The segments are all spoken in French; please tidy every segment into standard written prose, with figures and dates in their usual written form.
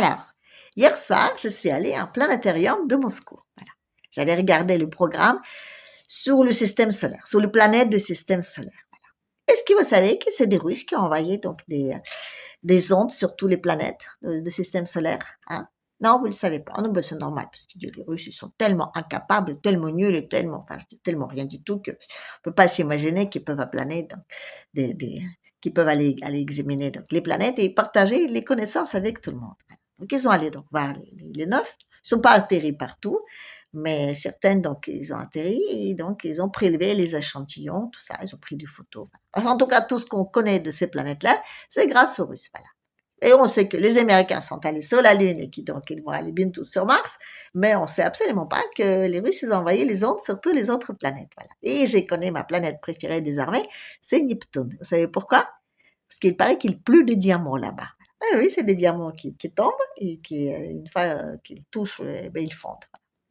Alors, hier soir, je suis allée à un planétarium de Moscou. Voilà. J'allais regarder le programme sur le système solaire, sur les planètes du système solaire. Voilà. Est-ce que vous savez que c'est des Russes qui ont envoyé donc des ondes sur toutes les planètes du système solaire, hein? Non, vous ne le savez pas. Non, ben c'est normal, parce que les Russes, ils sont tellement incapables, tellement nuls et tellement, enfin, je dis tellement rien du tout qu'on ne peut pas s'imaginer qu'ils peuvent planer, donc, qu'ils peuvent aller examiner donc, les planètes et partager les connaissances avec tout le monde. Donc, ils sont allés donc voir les neuf. Ils ne sont pas atterris partout, mais certaines, donc, ils ont atterri et donc, ils ont prélevé les échantillons, tout ça, ils ont pris des photos. Enfin, en tout cas, tout ce qu'on connaît de ces planètes-là, c'est grâce aux Russes, voilà. Et on sait que les Américains sont allés sur la Lune et donc ils vont aller bientôt sur Mars, mais on sait absolument pas que les Russes ils ont envoyé les ondes sur toutes les autres planètes. Voilà. Et j'ai connu ma planète préférée désormais, c'est Neptune. Vous savez pourquoi? Parce qu'il paraît qu'il pleut des diamants là-bas. Ah oui, c'est des diamants qui tombent et qui, une fois qu'ils touchent, ben, ils fondent.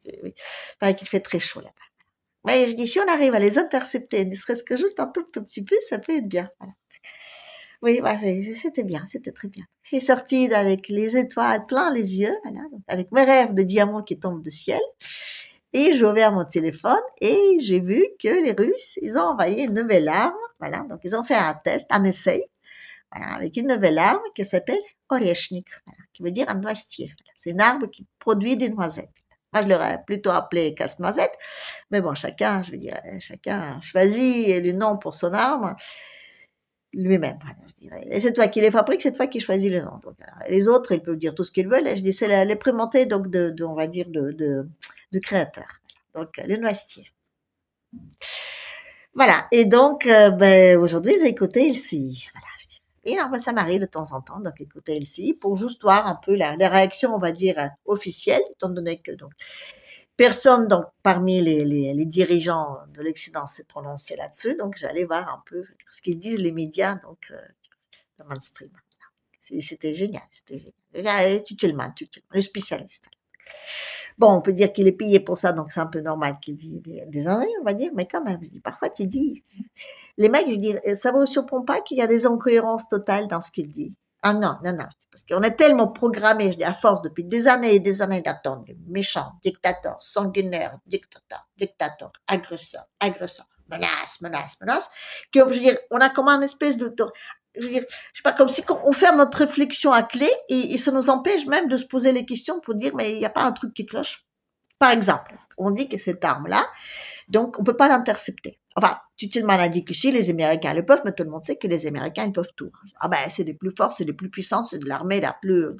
Voilà. Oui. Il paraît qu'il fait très chaud là-bas. Mais je dis, si on arrive à les intercepter, ne serait-ce que juste un tout petit peu, ça peut être bien. Voilà. Oui, bah, c'était bien, c'était très bien. Je suis sortie avec les étoiles plein les yeux, voilà, donc avec mes rêves de diamants qui tombent du ciel. Et j'ai ouvert mon téléphone et j'ai vu que les Russes, ils ont envoyé une nouvelle arme, voilà, donc ils ont fait un test, un essai, voilà, avec une nouvelle arme qui s'appelle Oreshnik, voilà, qui veut dire un noisetier. Voilà. C'est une arme qui produit des noisettes. Moi, je l'aurais plutôt appelé casse-noisette, mais bon, chacun, je veux dire, chacun choisit le nom pour son arme lui-même, voilà, je dirais. Et c'est toi qui les fabrique, c'est toi qui choisis les noms. Donc, les autres, ils peuvent dire tout ce qu'ils veulent. Et je dis, c'est l'imprimante, donc, on va dire, de créateur. Donc, le noisetier. Voilà. Et donc, ben, aujourd'hui, j'ai écouté Elsie. Voilà, je dis. Et non, ben, ça m'arrive de temps en temps, donc, écouter Elsie pour juste voir un peu la réaction, on va dire, officielle, étant donné que, donc, personne, donc, parmi les dirigeants de l'Occident s'est prononcé là-dessus. Donc, j'allais voir un peu ce qu'ils disent les médias, donc, de mainstream. C'était génial, c'était génial. Tutelman, le spécialiste. Bon, on peut dire qu'il est payé pour ça, donc c'est un peu normal qu'il dise des âneries, on va dire, mais quand même, je dis, parfois tu dis, les mecs, je dis, ça vous surprend pas qu'il y a des incohérences totales dans ce qu'il dit? Ah non, non, non, parce qu'on est tellement programmé, je dis, à force, depuis des années et des années d'attendre, méchant, dictateur, sanguinaire, dictateur, agresseur, agresseur, menace, menace, menace, que, je veux dire, on a comme un espèce je veux dire, je sais pas, comme si on ferme notre réflexion à clé et ça nous empêche même de se poser les questions pour dire, mais il n'y a pas un truc qui cloche. Par exemple, on dit que cette arme-là, donc on peut pas l'intercepter. Enfin, Tutelman a dit que si les Américains le peuvent, mais tout le monde sait que les Américains ils peuvent tout. Ah ben c'est les plus forts, c'est les plus puissants, c'est de l'armée la plus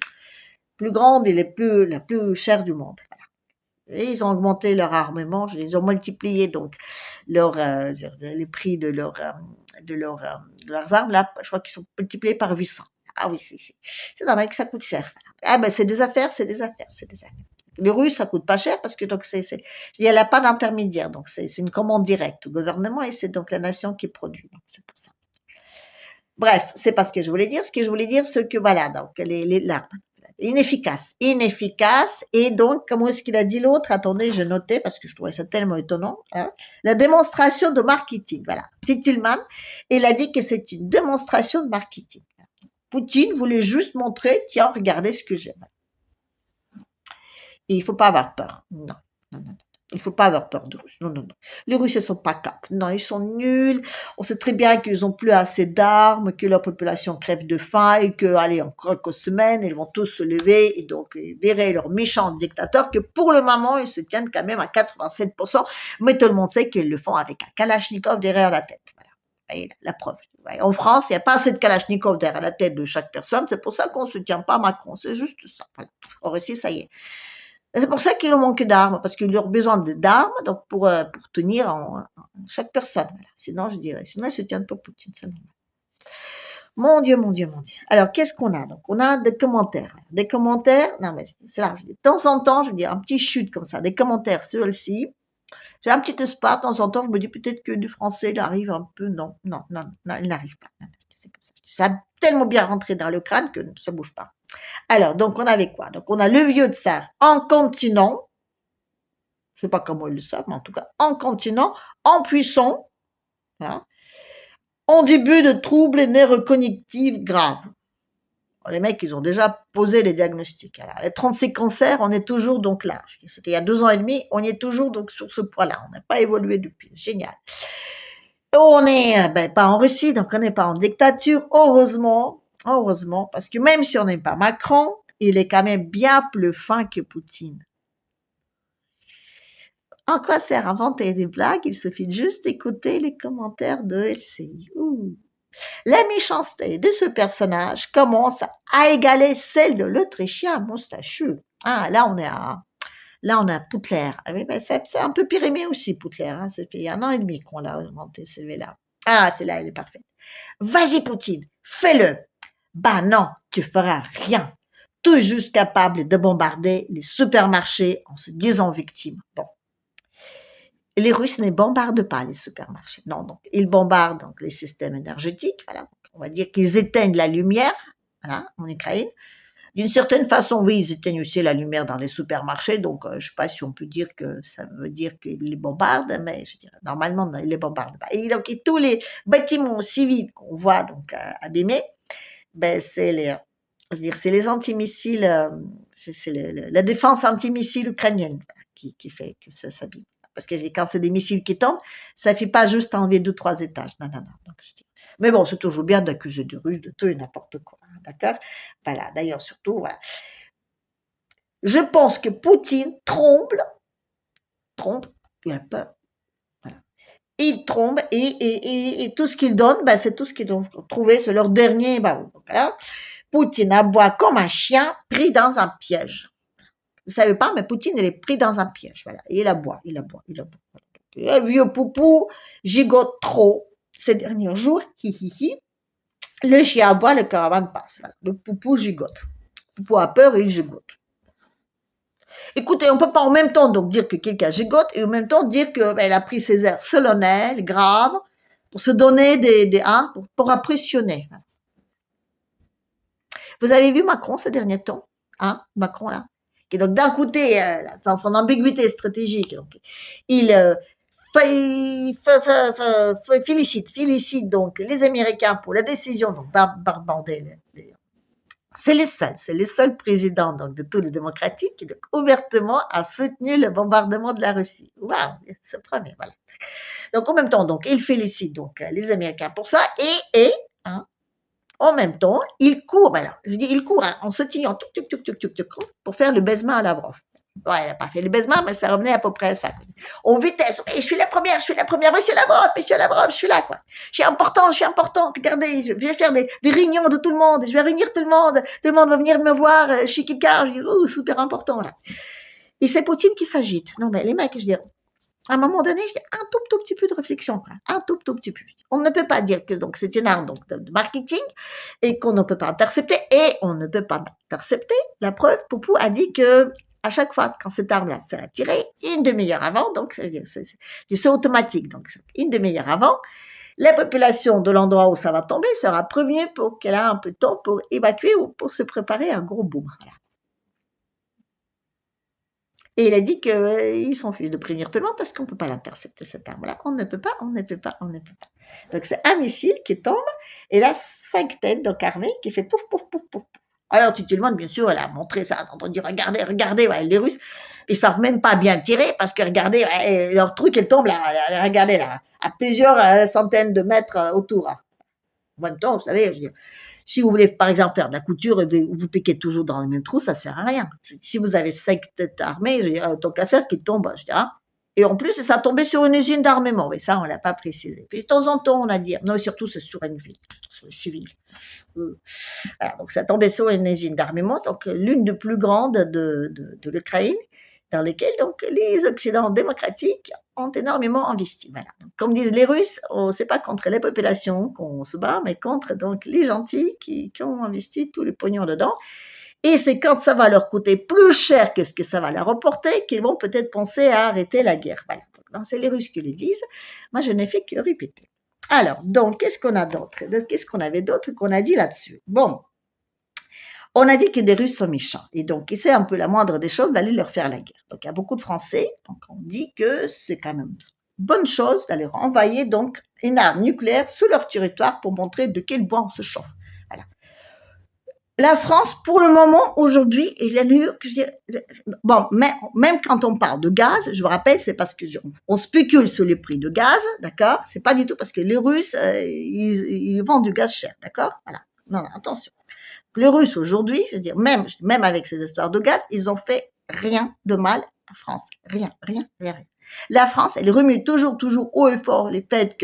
grande et la plus chère du monde. Voilà. Et ils ont augmenté leur armement, ils ont multiplié donc les prix de leurs armes. Là, je crois qu'ils sont multipliés par 800. Ah oui, c'est normal que ça coûte cher. Ah ben c'est des affaires, c'est des affaires, c'est des affaires. Les Russes, ça coûte pas cher parce que donc il n'y a pas d'intermédiaire, donc c'est une commande directe au gouvernement et c'est donc la nation qui produit. Donc c'est pour ça. Bref, c'est pas ce que je voulais dire. Ce que je voulais dire, c'est que voilà, donc l'arme inefficace, inefficace. Et donc, comment est-ce qu'il a dit l'autre? Attendez, je notais parce que je trouvais ça tellement étonnant. Hein. La démonstration de marketing, voilà. Titilman, il a dit que c'est une démonstration de marketing. Poutine voulait juste montrer, tiens, regardez ce que j'aime. Et il faut pas avoir peur. Non, non, non. Il faut pas avoir peur des Russes. Non, non, non. Les Russes, ils sont pas capables. Non, ils sont nuls. On sait très bien qu'ils ont plus assez d'armes, que leur population crève de faim et que, allez, en quelques semaines, ils vont tous se lever et donc virer leur méchant dictateur que pour le moment, ils se tiennent quand même à 87%. Mais tout le monde sait qu'ils le font avec un Kalachnikov derrière la tête. Voilà. Et la preuve. En France, il n'y a pas assez de Kalachnikov derrière la tête de chaque personne. C'est pour ça qu'on ne soutient pas Macron. C'est juste ça. Voilà. Or ici, ça y est. C'est pour ça qu'ils ont manqué d'armes, parce qu'ils ont besoin d'armes donc pour tenir chaque personne. Voilà. Sinon, je dirais, sinon ils se tiennent pas Poutine, c'est normal. Mon Dieu, mon Dieu, mon Dieu. Alors, qu'est-ce qu'on a? Donc, on a des commentaires. Des commentaires, non mais c'est là, de temps en temps, je veux dire, un petit chute comme ça, des commentaires sur le-ci. J'ai un petit espoir, de temps en temps, je me dis peut-être que du français, il arrive un peu. Non, non, non, non, il n'arrive pas. Non, c'est comme ça. Ça a tellement bien rentré dans le crâne que ça bouge pas. Alors, donc, on avait quoi? Donc, on a le vieux tsar en continent. Je sais pas comment ils le savent, mais en tout cas, en continent, en puissant, voilà, en début de troubles neurocognitifs graves. les mecs, ils ont déjà posé les diagnostics. Alors, les 36 cancers, on est toujours donc là. C'était il y a 2 ans et demi, on y est toujours donc sur ce point-là. On n'a pas évolué depuis. Génial. On est pas en Russie, donc on n'est pas en dictature. Heureusement, parce que même si on n'aime pas Macron, il est quand même bien plus fin que Poutine. En quoi sert inventer des blagues? Il suffit juste d'écouter les commentaires de LCI. Ouh. La méchanceté de ce personnage commence à égaler celle de l'Autrichien moustachu. Ah, là, on a Poutler. Ah oui, ben, c'est un peu pyrémé aussi, Poutler. Hein. Ça fait 1 an et demi qu'on l'a inventé, celui-là. Ah, celle-là, elle est parfaite. Vas-y, Poutine, fais-le. Bah non, tu feras rien. Tout juste capable de bombarder les supermarchés en se disant victime. Bon. Les Russes ne bombardent pas les supermarchés. Non, donc ils bombardent donc les systèmes énergétiques. Voilà. On va dire qu'ils éteignent la lumière, voilà, en Ukraine. D'une certaine façon, oui, ils éteignent aussi la lumière dans les supermarchés, donc je ne sais pas si on peut dire que ça veut dire qu'ils les bombardent, mais je dirais, normalement, non, ils ne les bombardent pas. Et donc, tous les bâtiments civils qu'on voit donc abîmés, ben, c'est les antimissiles, c'est la défense antimissile ukrainienne qui fait que ça s'abîme. Parce que quand c'est des missiles qui tombent, ça ne fait pas juste enlever 2-3 étages. Non. Donc, mais bon, c'est toujours bien d'accuser des Russes de tout et n'importe quoi. D'accord? Voilà. D'ailleurs, surtout, voilà. Je pense que Poutine tremble, il a peur. Voilà. Il tremble et tout ce qu'il donne, ben, c'est tout ce qu'ils ont trouvé, c'est leur dernier ballon. Voilà. Poutine aboie comme un chien pris dans un piège. Vous savez pas, mais Poutine, il est pris dans un piège. Voilà. Et il aboie. Le vieux poupou gigote trop ces derniers jours. Le chien aboie, le caravane passe. Voilà. Le poupou gigote. Le poupou a peur et il gigote. Écoutez, on peut pas en même temps donc dire que quelqu'un gigote et en même temps dire qu'elle a pris ses airs solennels, graves, pour se donner pour impressionner. Voilà. Vous avez vu Macron ces derniers temps, hein, Macron là, qui donc d'un côté, dans son ambiguïté stratégique, donc, il félicite donc les Américains pour la décision donc bombarder c'est les seuls présidents donc de tous les démocratiques qui donc ouvertement a soutenu le bombardement de la Russie. Waouh, c'est premier, voilà. Donc en même temps donc il félicite donc les Américains pour ça et hein, en même temps, il court, il court hein, en sautillant pour faire le baisement à Lavrov. Ouais, elle n'a pas fait le baisement, mais ça revenait à peu près à ça. En vitesse, je suis la première, monsieur Lavrov, je suis là, quoi. Je suis important, regardez, je vais faire des réunions de tout le monde, je vais réunir tout le monde va venir me voir, je suis quelqu'un, je dis, super important, là. Et c'est Poutine qui s'agite. Non, mais les mecs, je dis, à un moment donné, je dis un tout petit peu de réflexion, quoi. Un tout petit peu. On ne peut pas dire que donc c'est une arme donc, de marketing et qu'on ne peut pas intercepter et on ne peut pas intercepter. La preuve, Poupou a dit que à chaque fois quand cette arme-là sera tirée, une demi-heure avant, donc c'est automatique, donc une demi-heure avant, la population de l'endroit où ça va tomber sera prévenue pour qu'elle ait un peu de temps pour évacuer ou pour se préparer à un gros boom. Voilà. Et il a dit qu'il s'en fiche de prévenir tout le monde parce qu'on ne peut pas l'intercepter, cette arme-là. On ne peut pas. Donc, c'est un missile qui tombe et là, 5 têtes donc armées qui fait pouf. Alors, tu te demandes, bien sûr, elle a montré ça, t'as entendu, regardez, ouais, les Russes, ils savent même pas bien tirer parce que regardez, ouais, leur truc, il tombe là, regardez là, à plusieurs centaines de mètres autour. Hein. En même temps, vous savez, je veux dire, si vous voulez, par exemple, faire de la couture et vous piquez toujours dans le même trou, ça sert à rien. Si vous avez 5 têtes armées, je veux dire, tant qu'à faire qu'ils tombent, je dirais. Et en plus, ça tombait sur une usine d'armement. Mais ça, on l'a pas précisé. Puis, de temps en temps, on a dit, non, surtout, c'est sur une ville, sur le civil. Voilà, donc, ça tombait sur une usine d'armement, donc l'une des plus grandes de l'Ukraine, dans lesquelles, donc, les Occidentaux démocratiques ont énormément investi. Voilà. Donc, comme disent les Russes, c'est pas contre les populations qu'on se bat, mais contre donc les gentils qui ont investi tout le pognon dedans. Et c'est quand ça va leur coûter plus cher que ce que ça va leur rapporter qu'ils vont peut-être penser à arrêter la guerre. Voilà. Donc, c'est les Russes qui le disent. Moi, je n'ai fait que répéter. Alors, donc, qu'est-ce qu'on a d'autre? Qu'est-ce qu'on avait d'autre qu'on a dit là-dessus? Bon. On a dit que les Russes sont méchants. Et donc, c'est un peu la moindre des choses d'aller leur faire la guerre. Donc, il y a beaucoup de Français. Donc, on dit que c'est quand même une bonne chose d'aller envoyer donc une arme nucléaire sur leur territoire pour montrer de quel bois on se chauffe. Voilà. La France, pour le moment, aujourd'hui, et la New York, je dirais, bon, même quand on parle de gaz, je vous rappelle, c'est parce que on spécule sur les prix de gaz, d'accord? C'est pas du tout parce que les Russes, ils vendent du gaz cher, d'accord? Voilà. Non, non, attention. Les Russes aujourd'hui, je veux dire, même avec ces histoires de gaz, ils ont fait rien de mal à France. Rien, rien, rien, rien. La France, elle remue toujours haut et fort les faits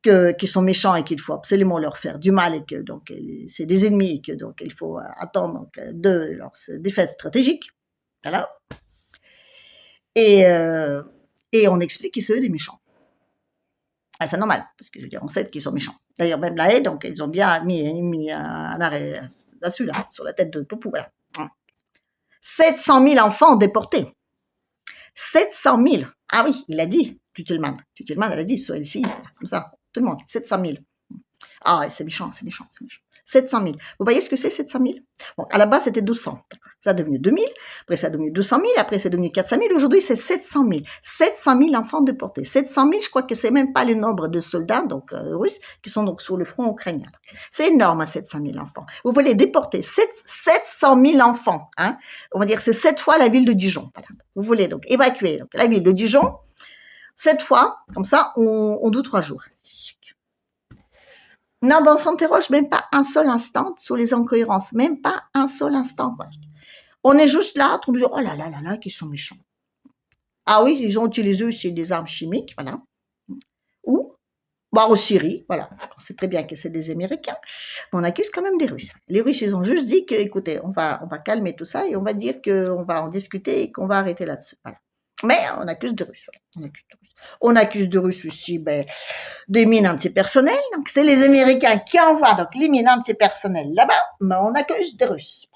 qu'ils sont méchants et qu'il faut absolument leur faire du mal et que donc c'est des ennemis et que donc il faut attendre donc, de leur défaite stratégique. Voilà. Et, euh, et on explique qu'ils sont des méchants. Ah, c'est normal, parce que je veux dire, on sait qu'ils sont méchants. D'ailleurs, même là, donc, ils ont bien mis un arrêt là-dessus, là, sur la tête de Popou. Voilà. 700 000 enfants déportés. 700 000. Ah oui, il a dit, Tutelman. Tutelman, elle a dit, sur LCI, comme ça, tout le monde, 700 000. Ah, ouais, c'est méchant, c'est méchant, c'est méchant. 700 000. Vous voyez ce que c'est, 700 000? Bon, à la base, c'était 200. Ça a devenu 2000, après ça a devenu 200 000, après c'est devenu 400 000, aujourd'hui c'est 700 000. 700 000 enfants déportés. 700 000, je crois que c'est même pas le nombre de soldats donc russes qui sont donc sur le front ukrainien. C'est énorme, 700 000 enfants. Vous voulez déporter 700 000 enfants, hein? On va dire c'est 7 fois la ville de Dijon. Voilà. Vous voulez donc évacuer donc, la ville de Dijon 7 fois, comme ça, on doute 3 jours. Non, ben on s'interroge même pas un seul instant sur les incohérences, même pas un seul instant, quoi. On est juste là, on dit, oh là là là là, qu'ils sont méchants. Ah oui, ils ont utilisé aussi des armes chimiques, voilà. Ou, bah, en Syrie, voilà. On sait très bien que c'est des Américains, mais on accuse quand même des Russes. Les Russes, ils ont juste dit que, écoutez, on va calmer tout ça et on va dire qu'on va en discuter et qu'on va arrêter là-dessus, voilà. Mais on accuse de Russes, voilà. On accuse de Russes aussi, ben, des mines antipersonnelles. Donc, c'est les Américains qui envoient donc les mines antipersonnelles là-bas, mais on accuse des Russes.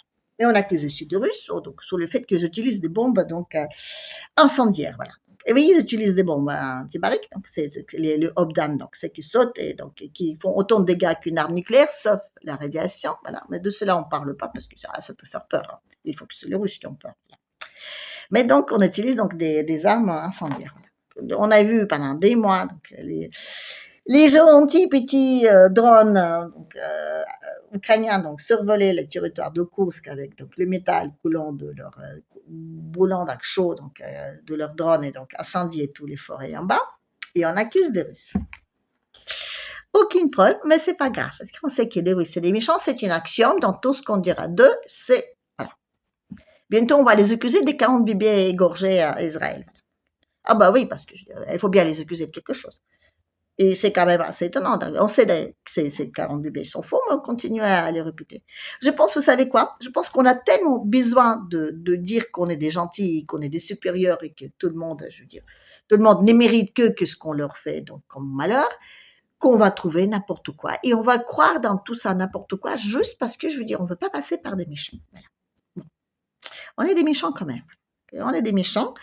Et on accuse aussi des Russes donc, sur le fait qu'ils utilisent des bombes donc, incendiaires. Voilà. Et oui, ils utilisent des bombes antibariques, donc c'est le Obdan, donc c'est qui sautent et donc qui font autant de dégâts qu'une arme nucléaire, sauf la radiation. Voilà. Mais de cela, on ne parle pas parce que ça peut faire peur. Hein. Il faut que c'est les Russes qui ont peur. Voilà. Mais donc, on utilise donc des armes incendiaires. Voilà. On a vu pendant des mois donc, les gentils petits drones ukrainiens donc survolaient le territoire de Kursk avec donc le métal coulant de leur brûlant donc chaud donc de leurs drones et donc incendier tous les forêts en bas. Et on accuse des Russes. Aucune preuve, mais c'est pas grave parce qu'on sait que les Russes c'est des méchants, c'est une axiome dans tout ce qu'on dira d'eux, c'est voilà. Bientôt on va les accuser des 40 bébés égorgés à Israël. Ah bah oui, parce qu'il faut bien les accuser de quelque chose. Et c'est quand même assez étonnant. On sait que ces 40 bébés sont faux, mais on continue à les répéter. Je pense, vous savez quoi? Je pense qu'on a tellement besoin de dire qu'on est des gentils, qu'on est des supérieurs et que tout le monde, je veux dire, tout le monde ne mérite que ce qu'on leur fait donc comme malheur, qu'on va trouver n'importe quoi. Et on va croire dans tout ça n'importe quoi juste parce que, je veux dire, on ne veut pas passer par des méchants. Voilà. Bon. On est des méchants quand même. On est des méchants.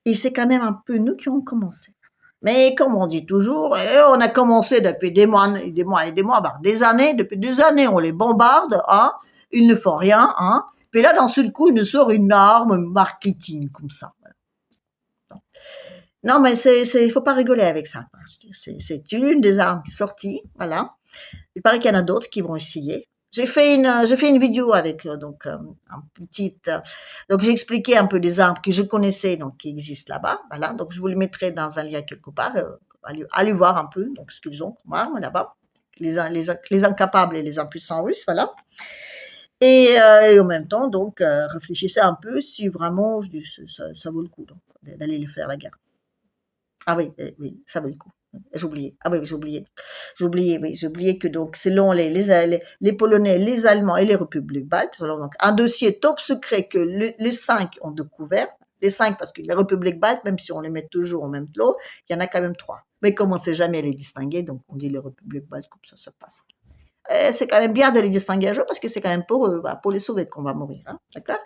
Et c'est quand même un peu nous qui avons commencé. Mais comme on dit toujours, on a commencé depuis des mois et des mois et des mois, des années, depuis des années, on les bombarde, hein, ils ne font rien, hein. Puis là, d'un seul coup, ils nous sortent une arme marketing comme ça. Non, mais il faut pas rigoler avec ça. C'est une des armes sorties, voilà. Il paraît qu'il y en a d'autres qui vont essayer. J'ai fait une vidéo avec donc un petit donc j'ai expliqué un peu les arbres que je connaissais donc qui existent là-bas, voilà. Donc je vous les mettrai dans un lien quelque part, allez voir un peu donc ce qu'ils ont comme armes là-bas, les incapables et les impuissants russes, voilà. Et en même temps donc réfléchissez un peu si vraiment ça vaut le coup donc d'aller lui faire la guerre. Ah oui, oui, ça vaut le coup. J'ai oublié. Ah oui, j'ai oublié. J'ai oublié que donc, selon les Polonais, les Allemands et les républiques baltes, selon donc un dossier top secret que les 5 ont découvert, les 5 parce que les républiques baltes, même si on les met toujours au même lot, il y en a quand même 3. Mais comme on ne sait jamais les distinguer, donc on dit les républiques baltes, comme ça se passe. Et c'est quand même bien de les distinguer un jour parce que c'est quand même pour les sauver qu'on va mourir. Hein, d'accord?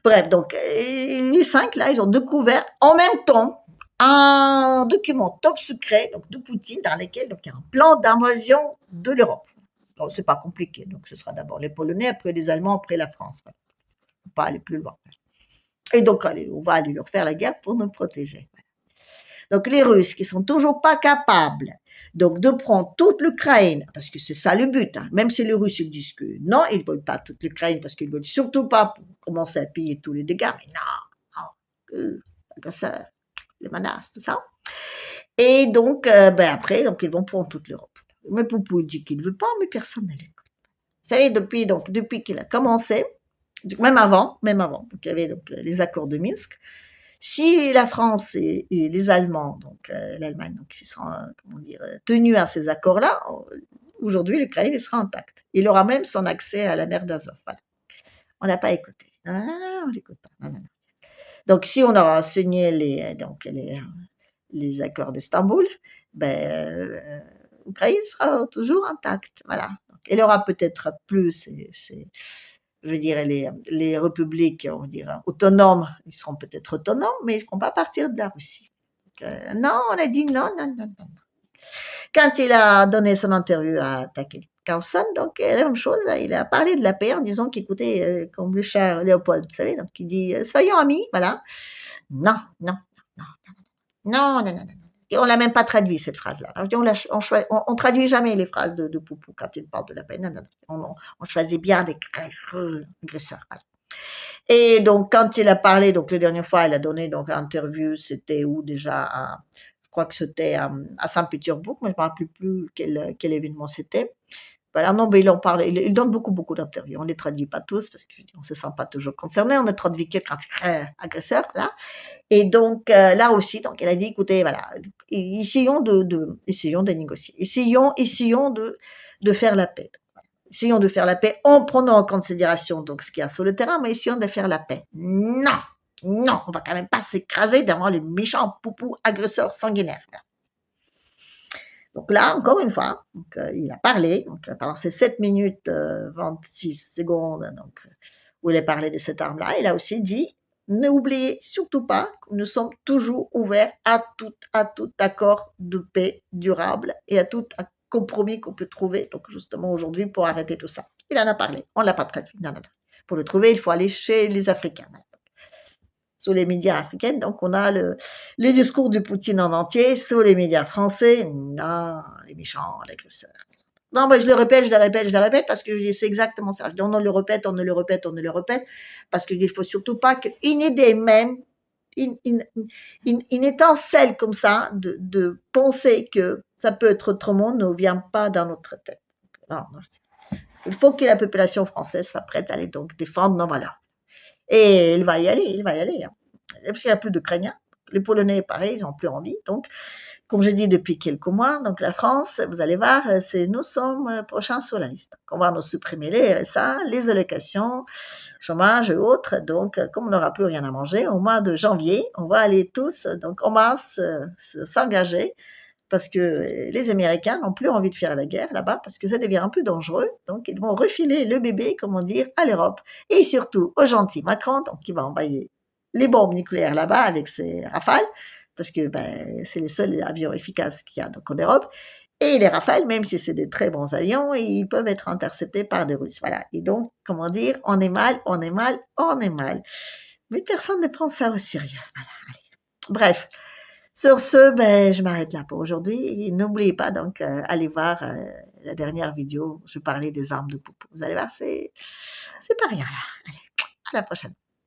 Bref, donc les 5 là, ils ont découvert en même temps un document top secret donc de Poutine dans lequel donc, il y a un plan d'invasion de l'Europe. Donc c'est pas compliqué. Donc ce sera d'abord les Polonais, après les Allemands, après la France. Voilà. On va pas aller plus loin. Et donc allez, on va aller leur faire la guerre pour nous protéger. Donc les Russes qui sont toujours pas capables Donc, de prendre toute l'Ukraine, parce que c'est ça le but, hein, même si les Russes ils disent que non, ils ne veulent pas toute l'Ukraine, parce qu'ils ne veulent surtout pas commencer à payer tous les dégâts, mais non, agresseurs, les menaces, tout ça. Et donc, après, donc, ils vont prendre toute l'Europe. Mais Poupou, il dit qu'il ne veut pas, mais personne ne l'écoute. Vous savez, depuis qu'il a commencé, donc il y avait donc les accords de Minsk, si la France et les Allemands, donc l'Allemagne, donc ils seront, tenus à ces accords-là, aujourd'hui l'Ukraine sera intacte. Il aura même son accès à la mer d'Azov. Voilà. On l'a pas écouté. Ah, on l'écoute pas. Non, non, non. Donc si on aura signé les accords d'Istanbul, l'Ukraine sera toujours intacte. Voilà. Donc, elle aura peut-être plus je veux dire, les républiques, on va dire, autonomes, ils seront peut-être autonomes, mais ils ne feront pas partir de la Russie. Donc, non, on a dit non, non, non, non. Quand il a donné son interview à Tucker Carlson, donc la même chose, il a parlé de la paix en disant qu'écoutez, comme le cher Léopold, vous savez, donc il dit soyons amis, voilà. Non, non, non, non, non, non, non, non. Et on l'a même pas traduit cette phrase-là. On traduit jamais les phrases de Poupou quand il parle de la paix. Non, non, non. On choisit bien des agresseurs. Voilà. Et donc quand il a parlé, donc la dernière fois, il a donné donc l'interview, c'était où déjà je crois que c'était à Saint-Pétersbourg, mais je ne me rappelle plus quel événement c'était. Voilà, non, mais il en parle, il donne beaucoup, beaucoup d'interviews. On ne les traduit pas tous parce qu'on ne se sent pas toujours concerné. On ne traduit que quand c'est agresseur, là. Et donc, là aussi, donc, elle a dit, écoutez, voilà, essayons de négocier. Essayons de faire la paix. Essayons de faire la paix en prenant en considération, donc, ce qu'il y a sur le terrain, mais essayons de faire la paix. Non! Non! On va quand même pas s'écraser devant les méchants poupous agresseurs sanguinaires. Donc là, encore une fois, donc, il a parlé, donc, pendant ces 7 minutes 26 secondes, donc, où il a parlé de cette arme-là, il a aussi dit, n'oubliez surtout pas que nous sommes toujours ouverts à tout accord de paix durable et à tout compromis qu'on peut trouver, donc justement aujourd'hui, pour arrêter tout ça. Il en a parlé, on ne l'a pas traduit. Non, non, non. Pour le trouver, il faut aller chez les Africains. Sur les médias africains, donc on a les discours de Poutine en entier, sur les médias français, non, les méchants, l'agresseur. Non, mais je le répète, parce que je dis c'est exactement ça. Je dis on le répète, parce qu'il ne faut surtout pas qu'une idée même, une étincelle comme ça, de penser que ça peut être autrement, ne vient pas dans notre tête. Non, il faut que la population française soit prête à aller donc défendre nos valeurs. Et il va y aller. Hein. Parce qu'il n'y a plus d'Ukrainiens. Les Polonais, pareil, ils n'ont plus envie. Donc, comme je dis depuis quelques mois, donc la France, vous allez voir, nous sommes prochains sur la liste. On va nous supprimer les RSA, les allocations, chômage et autres. Donc, comme on n'aura plus rien à manger, au mois de janvier, on va aller tous, donc en masse, s'engager parce que les Américains n'ont plus envie de faire la guerre là-bas parce que ça devient un peu dangereux. Donc, ils vont refiler le bébé, comment dire, à l'Europe. Et surtout au gentil Macron, donc qui va envoyer les bombes nucléaires là-bas avec ses Rafales, parce que c'est les seuls avions efficaces qu'il y a donc en Europe. Et les Rafales, même si c'est des très bons avions, ils peuvent être interceptés par des Russes. Voilà. Et donc, comment dire, on est mal. Mais personne ne prend ça au sérieux. Voilà. Allez. Bref. Sur ce, je m'arrête là pour aujourd'hui. Et n'oubliez pas donc, allez voir la dernière vidéo. Je parlais des armes de Poupou. Vous allez voir, c'est pas rien là. Allez, à la prochaine.